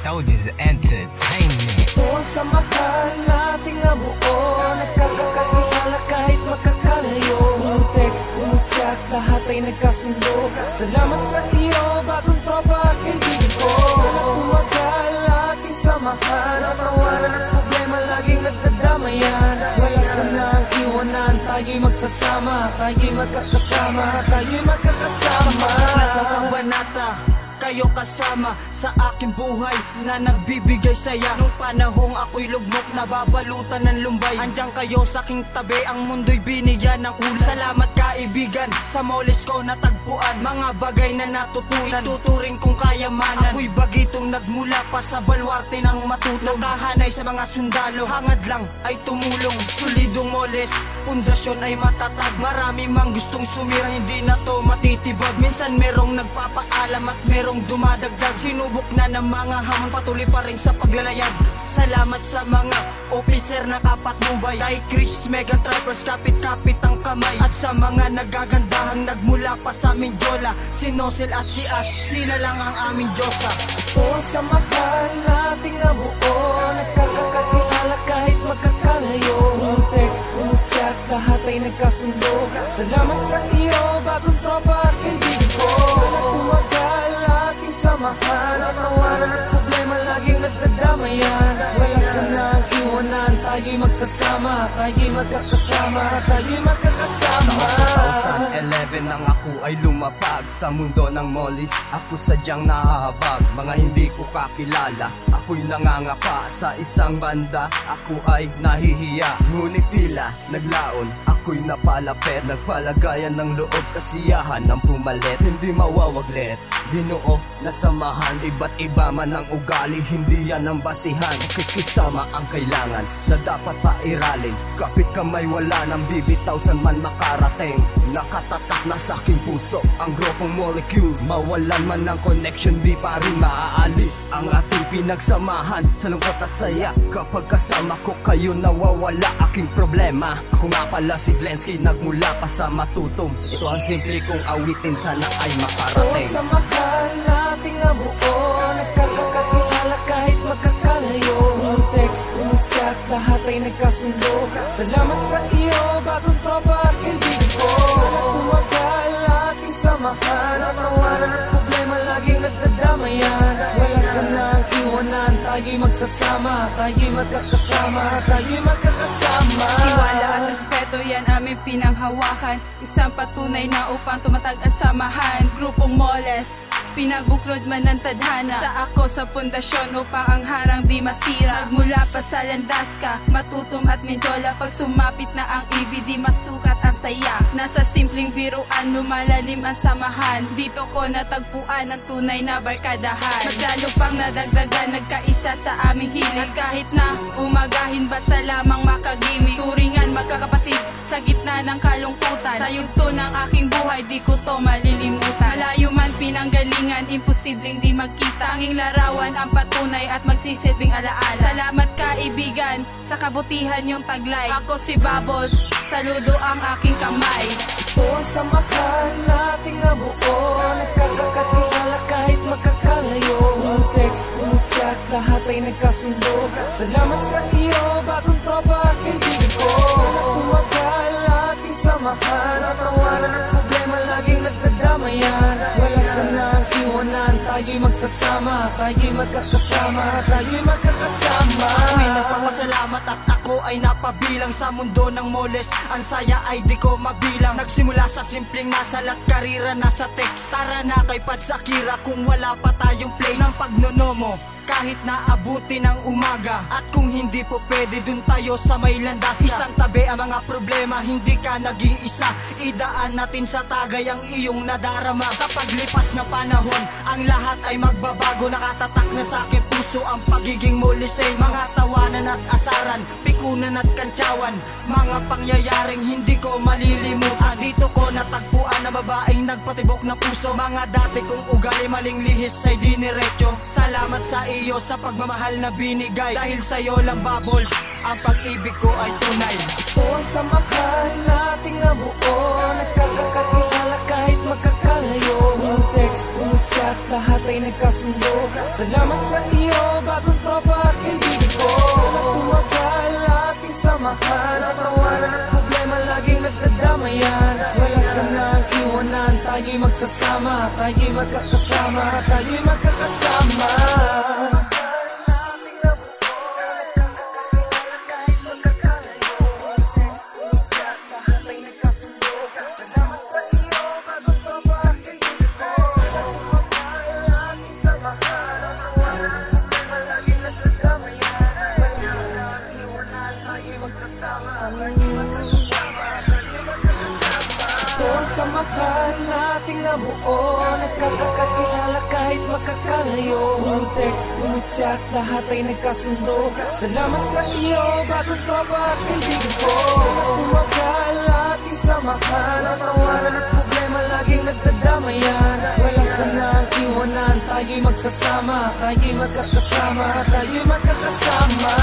Soldiers Entertainment. O sa mahal nating nabuo, nagkakakilala kahit makakalayo. Text, chat, lahat ay nagkasundo. Salamat sa iyo, bagong tropa, kaibigan ko. Tumagal ating samahan, sa tawanan at problema laging nagdadamayan. Wala sanang iwanan, tayo'y magsasama, tayo'y magkakasama, tayo'y magkakasama. Kabanata, kayo kasama sa aking buhay na nagbibigay saya. Nung panahong ako'y lugmok, nababalutan ng lumbay, andyan kayo sa aking tabi, ang mundo'y binigyan ng kulay. Salamat kaibigan, sa moles ko natagpuan mga bagay na natutunan, ituturing kong kayamanan. Ako'y bagitong nagmula pa sa balwarte ng matuto, nakahanay sa mga sundalo, hangad lang ay tumulong. Solidong moles, pundasyon ay matatag, marami mang gustong sumira, hindi na to matitibag. Minsan merong nagpapaalam at merong dumadagdag, sinubok na ng mga hamon, patuloy pa rin sa paglalayag. Salamat sa mga officer na kapatnubay, kay Chris, Mega Trappers, kapit-kapit ang kamay, at sa mga nagagandahang nagmula pa sa aming Jola, si Nosel at si Ash, sila lang ang aming Diyosa. O sa mahal nating nabuo, nagkakakilala kahit magkakalayo. Text, chat, lahat ay nagkasundo. Salamat sa iyo, bagong tropa, kaibigan ko. Tumagal ating samahan, sa tawanan at problema laging nagdadamayan. Wala sanang iwanan, tayo'y magsasama, tayo'y magkakasama, tayo'y magkakasama. 2011 nang ako ay lumapag sa mundo ng molis, ako sadyang nahahabag, mga hindi ko kakilala. Ako'y nangangapa sa isang banda, ako ay nahihiya, ngunit tila naglaon, ako'y napalapit, nagpalagayan ng loob, kasiyahan ng pumalit, hindi mawawaglit. Binuo na samahan, iba't iba man ang ugali, hindi yan ang basihan. Kikisama ang kailangan na dapat pairalin, kapit kamay wala nang bibitaw saan man makarating. Nakatatak na sa aking puso ang grupong molecules, mawalan man ng connection di pa rin maaalis ang ating pinagsamahan sa lungkot at saya. Kapag kasama ko kayo nawawala aking problema. Ako nga pala si Glensky, nagmula pa sa Matutom, ito ang simple kong awitin, sana ay makarating. O sa mahal nating nabuo, nagkakakilala kahit magkakalayo. Text, chat, lahat ay nagkasundo. Salamat sa iyo, bagong tropa, kaibigan ko. Tumagal ating samahan, sa tawanan at problema laging nagdadamayan. Wala sanang iwanan, tayo'y magsasama, tayo'y magkakasama, tayo'y magkakasama. Tiwala at respeto yan aming pinanghawakan, isang patunay na upang tumatag ang samahan. Grupong moles, pinagbuklod man ng tadhana, sa ako sa pundasyon upang ang harang di masira. Nagmula pa sa landas ka, Matutom at Mindiola, pag sumapit na ang ibig di masukat ang saya. Nasa simpleng biruan lumalalim ang samahan, dito ko natagpuan ang tunay na barkadahan. Mas lalo pang nadagdagan, nagkaisa sa aming hilig, at kahit na umagahin basta lamang makagimik. Turingan magkakapatid sa gitna ng kalungkutan, sa yugto ng aking buhay di ko to malilimutan. Malayo man pinanggalingan, imposibleng di magkita, tanging larawan ang patunay at magsisilbing alaala. Salamat kaibigan sa kabutihan yung taglay, ako si Bubbles, saludo ang aking kamay. O sa mahal nating nabuo, nagkakakilala kahit magkakalayo. Text, chat, lahat ay nagkasundo. Salamat sa iyo, bagong tropa, kaibigan ko. Tumagal ating samahan, sa tawanan at problema laging nagdadamayan. Wala sanang iwanan, tayo'y magsasama, tayo'y magkakasama, tayo'y magkakasama. Ako'y nagpapasalamat at ako ay napabilang sa mundo ng moles, ang saya ay di ko mabilang. Nagsimula sa simpleng nasal at karira nasa text, tara na kay Pads Akira kung wala pa tayong place ng pagnonomo. Kahit naabuti ng umaga, at kung hindi po pwede dun tayo sa may landas. Isang tabi ang mga problema, hindi ka nag-iisa, idaan natin sa tagay ang iyong nadarama. Sa paglipas ng panahon, ang lahat ay magbabago, nakatatak na sa aking puso ang pagiging molisay. Mga tawanan at asaran, pikunan at kantsawan, mga pangyayaring hindi ko malilimutan. Dito ko natagpuan na babaeng nagpatibok na puso, mga dati kong ugali maling lihis ay diniretso. Salamat sa iyo sa pagmamahal na binigay, dahil sa'yo lang Bubbles, ang pag-ibig ko ay tunay. O sa mahal nating nabuo, nagkakakilala kahit magkakalayo. Text, chat, lahat ay nagkasundo. Salamat sa iyo, samahan. Sa tawanan at problema laging nagdadamayan. Wala sanang iwanan, tayo'y magsasama, tayo'y magkakasama, tayo'y magkakasama. Samahan nating nabuo, nagkakakilala kahit makakalayo. Puro text, puro chat, lahat ay nagkasundo. Salamat sa iyo, bagong tropa at kaibigan ko. Tumagal ating samahan, sa tawanan at problema laging nagdadamayan. Wala sanang iwanan, tayo'y magsasama, tayo'y magkakasama, tayo'y magkakasama.